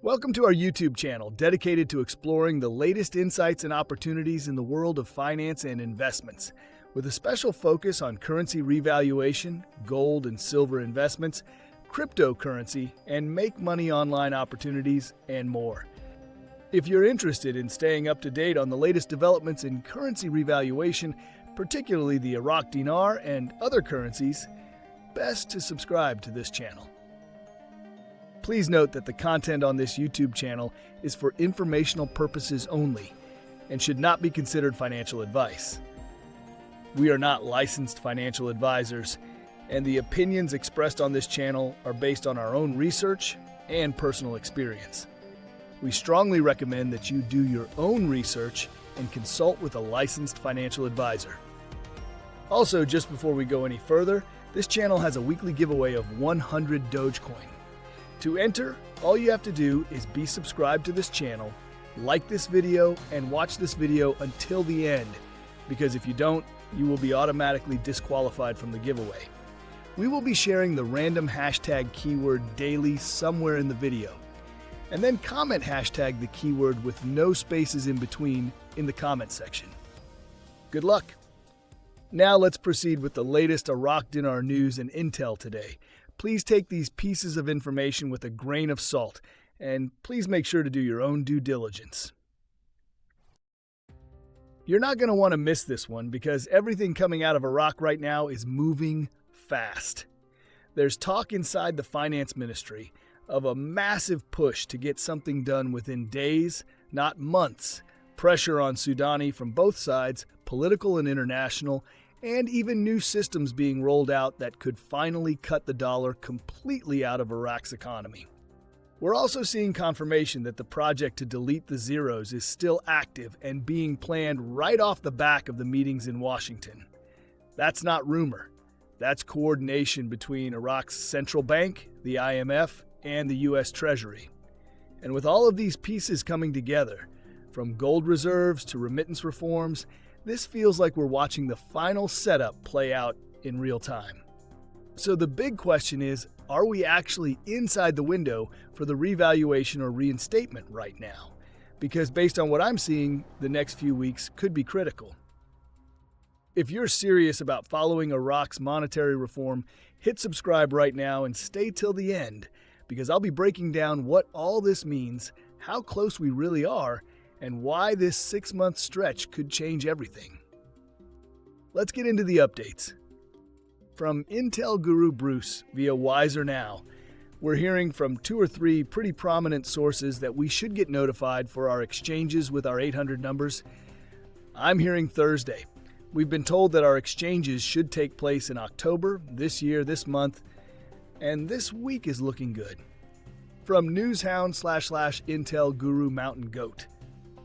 Welcome to our YouTube channel dedicated to exploring the latest insights and opportunities in the world of finance and investments, with a special focus on currency revaluation, gold and silver investments, cryptocurrency, and make money online opportunities, and more. If you're interested in staying up to date on the latest developments in currency revaluation, particularly the Iraqi dinar and other currencies, best to subscribe to this channel. Please note that the content on this YouTube channel is for informational purposes only and should not be considered financial advice. We are not licensed financial advisors, and the opinions expressed on this channel are based on our own research and personal experience. We strongly recommend that you do your own research and consult with a licensed financial advisor. Also, just before we go any further, this channel has a weekly giveaway of 100 Dogecoin. To enter, all you have to do is be subscribed to this channel, like this video, and watch this video until the end, because if you don't, you will be automatically disqualified from the giveaway. We will be sharing the random hashtag keyword daily somewhere in the video, and then comment hashtag the keyword with no spaces in between in the comment section. Good luck! Now let's proceed with the latest Iraqi dinar news and intel today. Please take these pieces of information with a grain of salt, and please make sure to do your own due diligence. You're not going to want to miss this one because everything coming out of Iraq right now is moving fast. There's talk inside the finance ministry of a massive push to get something done within days, not months. Pressure on Sudani from both sides, political and international, and even new systems being rolled out that could finally cut the dollar completely out of Iraq's economy. We're also seeing confirmation that the project to delete the zeros is still active and being planned right off the back of the meetings in Washington. That's not rumor. That's coordination between Iraq's central bank, the IMF, and the U.S. Treasury. And with all of these pieces coming together, from gold reserves to remittance reforms, this feels like we're watching the final setup play out in real time. So the big question is, are we actually inside the window for the revaluation or reinstatement right now? Because based on what I'm seeing, the next few weeks could be critical. If you're serious about following Iraq's monetary reform, hit subscribe right now and stay till the end, because I'll be breaking down what all this means, how close we really are, and why this 6-month stretch could change everything. Let's get into the updates. From Intel guru Bruce via Wiser Now, we're hearing from 2 or 3 pretty prominent sources that we should get notified for our exchanges with our 800 numbers. I'm hearing Thursday. We've been told that our exchanges should take place in October, this year, this month, and this week is looking good. From newshound/Intel guru Mountain Goat.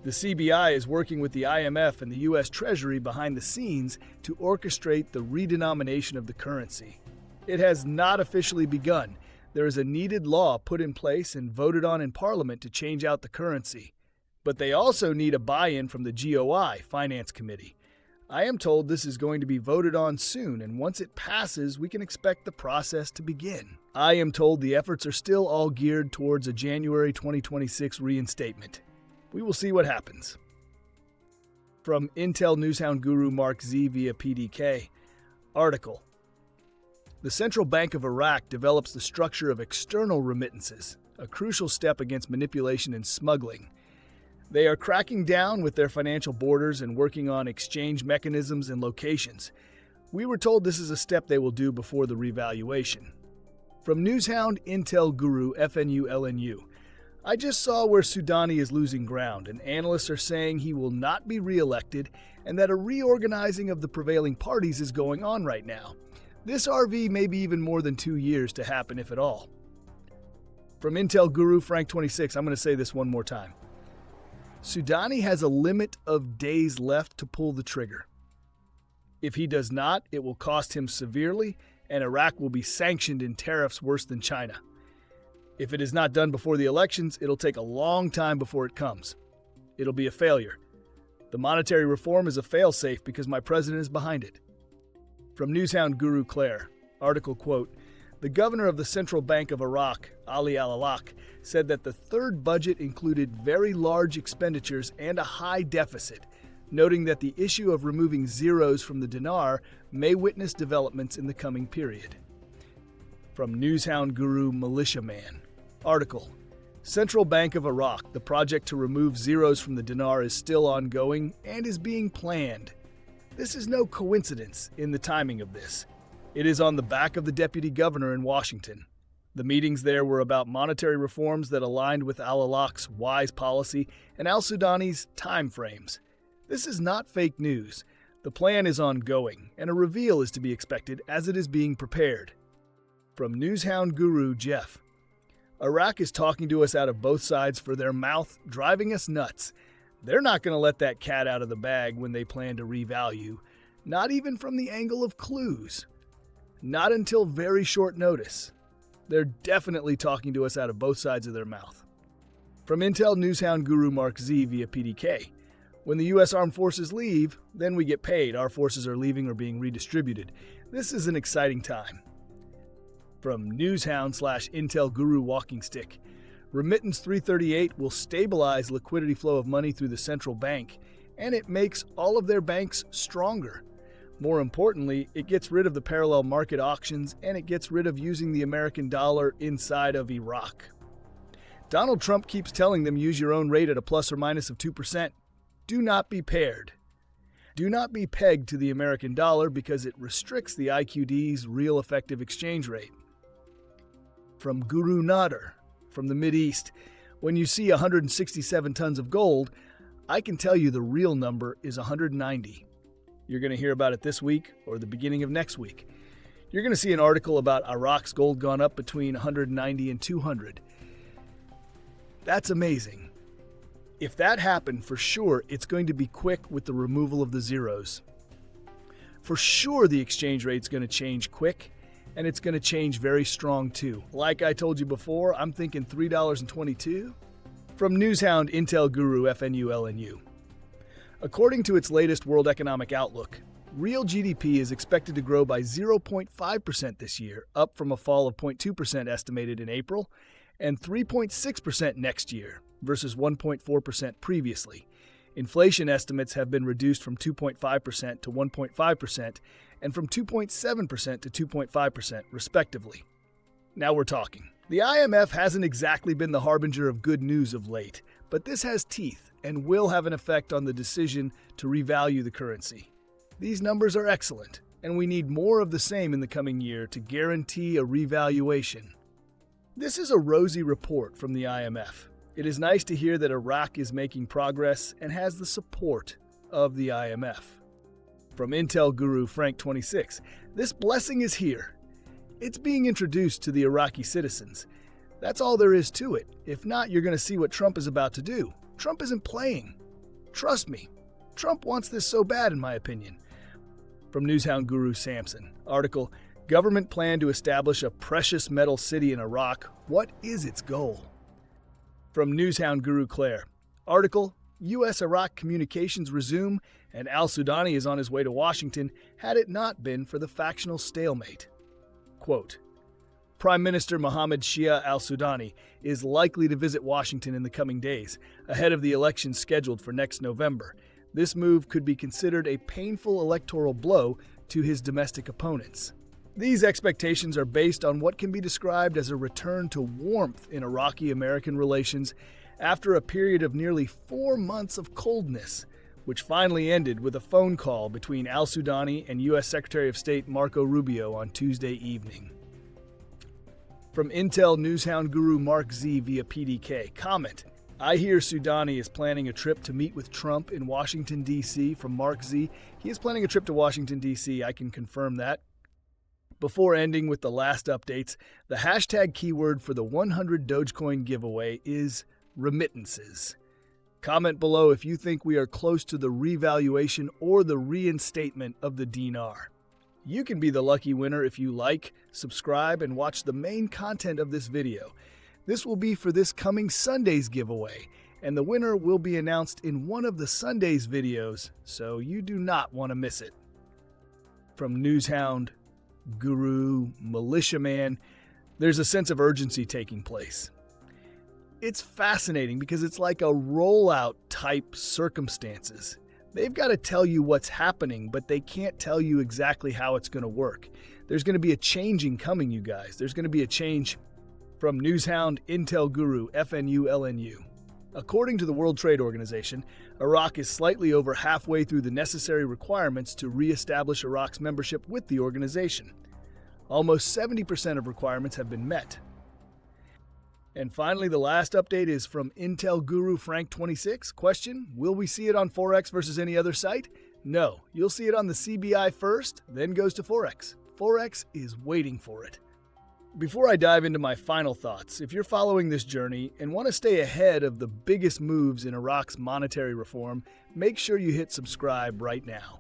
The CBI is working with the IMF and the U.S. Treasury behind the scenes to orchestrate the redenomination of the currency. It has not officially begun. There is a needed law put in place and voted on in Parliament to change out the currency. But they also need a buy-in from the GOI Finance Committee. I am told this is going to be voted on soon, and once it passes, we can expect the process to begin. I am told the efforts are still all geared towards a January 2026 reinstatement. We will see what happens. From Intel Newshound guru Mark Z via PDK, article. The Central Bank of Iraq develops the structure of external remittances, a crucial step against manipulation and smuggling. They are cracking down with their financial borders and working on exchange mechanisms and locations. We were told this is a step they will do before the revaluation. From Newshound Intel guru FNU-LNU, I just saw where Sudani is losing ground, and analysts are saying he will not be re-elected and that a reorganizing of the prevailing parties is going on right now. This RV may be even more than 2 years to happen, if at all. From Intel Guru Frank26, I'm going to say this one more time. Sudani has a limit of days left to pull the trigger. If he does not, it will cost him severely, and Iraq will be sanctioned in tariffs worse than China. If it is not done before the elections, it'll take a long time before it comes. It'll be a failure. The monetary reform is a fail-safe because my president is behind it. From Newshound Guru Claire, article quote, The governor of the Central Bank of Iraq, Ali al-Alaq, said that the third budget included very large expenditures and a high deficit, noting that the issue of removing zeros from the dinar may witness developments in the coming period. From Newshound Guru Militiaman. Article: Central Bank of Iraq, the project to remove zeros from the dinar is still ongoing and is being planned. This is no coincidence in the timing of this. It is on the back of the deputy governor in Washington. The meetings there were about monetary reforms that aligned with al-Alaq's wise policy and al-Sudani's time frames. This is not fake news. The plan is ongoing, and a reveal is to be expected as it is being prepared. From Newshound Guru Jeff. Iraq is talking to us out of both sides for their mouth, driving us nuts. They're not going to let that cat out of the bag when they plan to revalue, not even from the angle of clues. Not until very short notice. They're definitely talking to us out of both sides of their mouth. From Intel Newshound Guru Mark Z via PDK. When the U.S. Armed Forces leave, then we get paid. Our forces are leaving or being redistributed. This is an exciting time. From Newshound/Intel Guru Walking Stick. Remittance 338 will stabilize liquidity flow of money through the central bank, and it makes all of their banks stronger. More importantly, it gets rid of the parallel market auctions, and it gets rid of using the American dollar inside of Iraq. Donald Trump keeps telling them use your own rate at a plus or minus of 2%. Do not be paired. Do not be pegged to the American dollar because it restricts the IQD's real effective exchange rate. From Guru Nader, from the Mideast. When you see 167 tons of gold, I can tell you the real number is 190. You're going to hear about it this week or the beginning of next week. You're going to see an article about Iraq's gold gone up between 190 and 200. That's amazing. If that happened, for sure, it's going to be quick with the removal of the zeros. For sure, the exchange rate's going to change quick, and it's going to change very strong too. Like I told you before, I'm thinking $3.22. From Newshound Intel Guru FNULNU. According to its latest World Economic Outlook, real GDP is expected to grow by 0.5% this year, up from a fall of 0.2% estimated in April, and 3.6% next year, versus 1.4% previously. Inflation estimates have been reduced from 2.5% to 1.5% and from 2.7% to 2.5%, respectively. Now we're talking. The IMF hasn't exactly been the harbinger of good news of late, but this has teeth and will have an effect on the decision to revalue the currency. These numbers are excellent, and we need more of the same in the coming year to guarantee a revaluation. This is a rosy report from the IMF. It is nice to hear that Iraq is making progress and has the support of the IMF. From Intel Guru Frank 26, this blessing is here. It's being introduced to the Iraqi citizens. That's all there is to it. If not, you're going to see what Trump is about to do. Trump isn't playing. Trust me, Trump wants this so bad, in my opinion. From Newshound Guru Samson, article, Government plan to establish a precious metal city in Iraq. What is its goal? From Newshound Guru Claire, article, U.S.-Iraq communications resume and al-Sudani is on his way to Washington had it not been for the factional stalemate. Quote, Prime Minister Mohammed Shia al-Sudani is likely to visit Washington in the coming days, ahead of the elections scheduled for next November. This move could be considered a painful electoral blow to his domestic opponents. These expectations are based on what can be described as a return to warmth in Iraqi-American relations after a period of nearly 4 months of coldness, which finally ended with a phone call between al-Sudani and U.S. Secretary of State Marco Rubio on Tuesday evening. From Intel Newshound Guru Mark Z via PDK, comment, I hear Sudani is planning a trip to meet with Trump in Washington, D.C. From Mark Z. He is planning a trip to Washington, D.C. I can confirm that. Before ending with the last updates, the hashtag keyword for the 100 Dogecoin giveaway is remittances. Comment below if you think we are close to the revaluation or the reinstatement of the dinar. You can be the lucky winner if you like, subscribe, and watch the main content of this video. This will be for this coming Sunday's giveaway, and the winner will be announced in one of the Sunday's videos, so you do not want to miss it. From Newshound guru, militiaman, there's a sense of urgency taking place. It's fascinating because it's like a rollout type circumstances. They've got to tell you what's happening, but they can't tell you exactly how it's going to work. There's going to be a changing coming, you guys. There's going to be a change from Newshound, Intel Guru, FNU, According to the World Trade Organization, Iraq is slightly over halfway through the necessary requirements to reestablish Iraq's membership with the organization. Almost 70% of requirements have been met. And finally, the last update is from Intel Guru Frank26. Question, will we see it on Forex versus any other site? No, you'll see it on the CBI first, then goes to Forex. Forex is waiting for it. Before I dive into my final thoughts, if you're following this journey and want to stay ahead of the biggest moves in Iraq's monetary reform, make sure you hit subscribe right now.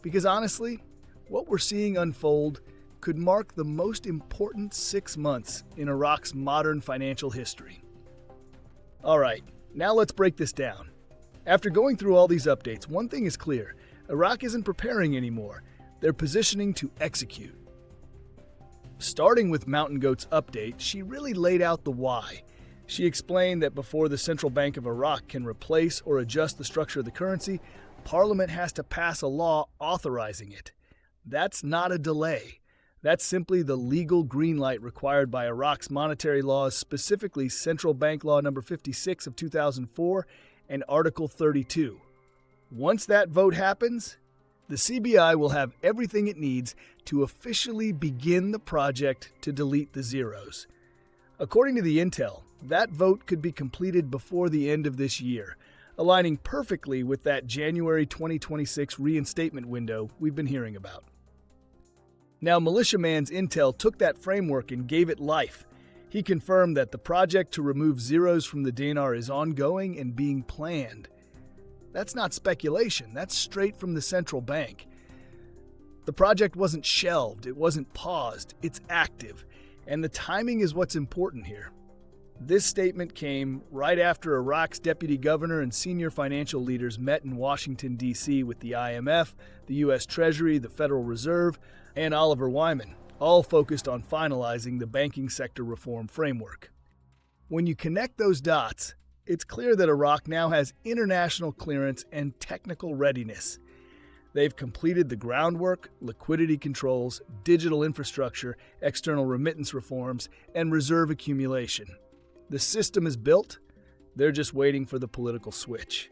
Because honestly, what we're seeing unfold could mark the most important 6 months in Iraq's modern financial history. All right, now let's break this down. After going through all these updates, one thing is clear: Iraq isn't preparing anymore. They're positioning to execute. Starting with Mountain Goat's update, she really laid out the why. She explained that before the Central Bank of Iraq can replace or adjust the structure of the currency, Parliament has to pass a law authorizing it. That's not a delay. That's simply the legal green light required by Iraq's monetary laws, specifically Central Bank Law No. 56 of 2004 and Article 32. Once that vote happens, the CBI will have everything it needs to officially begin the project to delete the zeros. According to the Intel, that vote could be completed before the end of this year, aligning perfectly with that January 2026 reinstatement window we've been hearing about. Now, Militiaman's Intel took that framework and gave it life. He confirmed that the project to remove zeros from the dinar is ongoing and being planned. That's not speculation, that's straight from the central bank. The project wasn't shelved, it wasn't paused, it's active, and the timing is what's important here. This statement came right after Iraq's deputy governor and senior financial leaders met in Washington, D.C. with the IMF, the U.S. Treasury, the Federal Reserve, and Oliver Wyman, all focused on finalizing the banking sector reform framework. When you connect those dots, it's clear that Iraq now has international clearance and technical readiness. They've completed the groundwork, liquidity controls, digital infrastructure, external remittance reforms, and reserve accumulation. The system is built, they're just waiting for the political switch.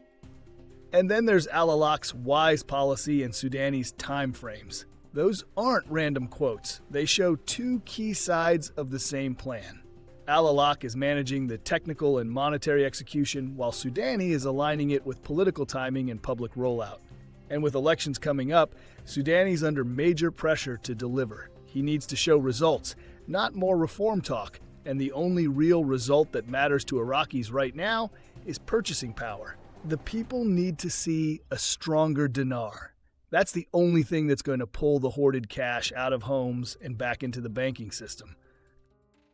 And then there's Al-Alaq's wise policy and Sudani's timeframes. Those aren't random quotes. They show two key sides of the same plan. Al-Alaq is managing the technical and monetary execution, while Sudani is aligning it with political timing and public rollout. And with elections coming up, Sudani's under major pressure to deliver. He needs to show results, not more reform talk, and the only real result that matters to Iraqis right now is purchasing power. The people need to see a stronger dinar. That's the only thing that's going to pull the hoarded cash out of homes and back into the banking system.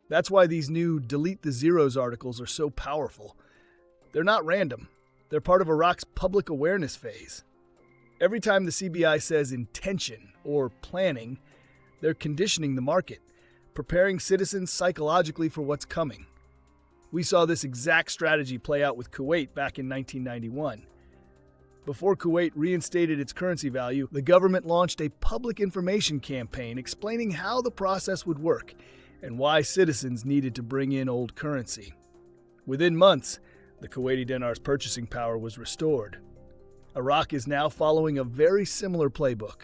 That's why these new Delete the Zeros articles are so powerful. They're not random. They're part of Iraq's public awareness phase. Every time the CBI says intention or planning, they're conditioning the market, preparing citizens psychologically for what's coming. We saw this exact strategy play out with Kuwait back in 1991. Before Kuwait reinstated its currency value, the government launched a public information campaign explaining how the process would work and why citizens needed to bring in old currency. Within months, the Kuwaiti dinar's purchasing power was restored. Iraq is now following a very similar playbook.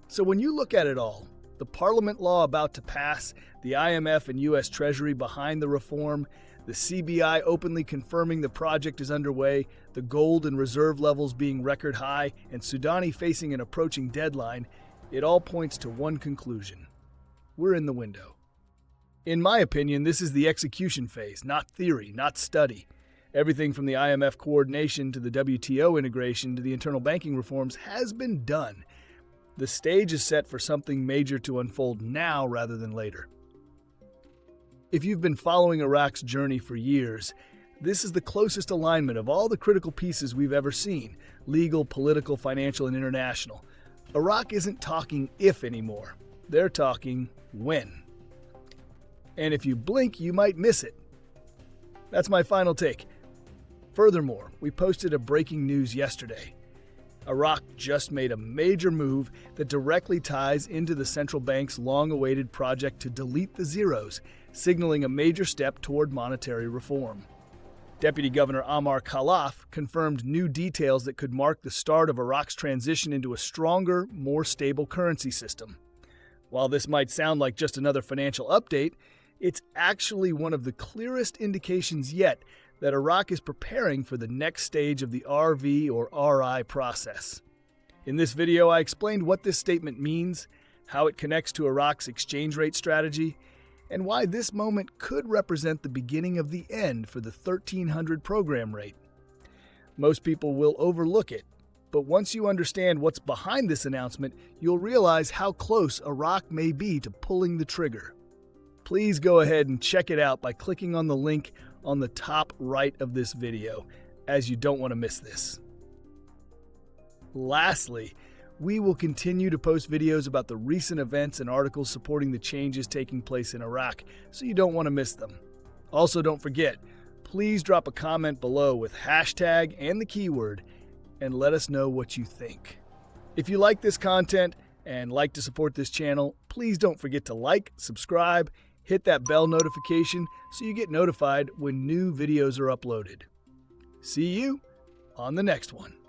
So when you look at it all, the parliament law about to pass, the IMF and U.S. Treasury behind the reform, the CBI openly confirming the project is underway, the gold and reserve levels being record high, and Sudani facing an approaching deadline, it all points to one conclusion. We're in the window. In my opinion, this is the execution phase, not theory, not study. Everything from the IMF coordination to the WTO integration to the internal banking reforms has been done. The stage is set for something major to unfold now rather than later. If you've been following Iraq's journey for years, this is the closest alignment of all the critical pieces we've ever seen: legal, political, financial, and international. Iraq isn't talking if anymore. they're talking when. And if you blink, you might miss it. That's my final take. Furthermore, we posted a breaking news yesterday. Iraq just made a major move that directly ties into the central bank's long-awaited project to delete the zeros, signaling a major step toward monetary reform. Deputy Governor Amar Khalaf confirmed new details that could mark the start of Iraq's transition into a stronger, more stable currency system. While this might sound like just another financial update, it's actually one of the clearest indications yet that Iraq is preparing for the next stage of the RV or RI process. In this video, I explained what this statement means, how it connects to Iraq's exchange rate strategy, and why this moment could represent the beginning of the end for the 1300 program rate. Most people will overlook it, but once you understand what's behind this announcement, you'll realize how close Iraq may be to pulling the trigger. Please go ahead and check it out by clicking on the link on the top right of this video, as you don't want to miss this. Lastly, we will continue to post videos about the recent events and articles supporting the changes taking place in Iraq, so you don't want to miss them. Also, don't forget, please drop a comment below with hashtag and the keyword, and let us know what you think. If you like this content and like to support this channel, please don't forget to like, subscribe, hit that bell notification so you get notified when new videos are uploaded. See you on the next one.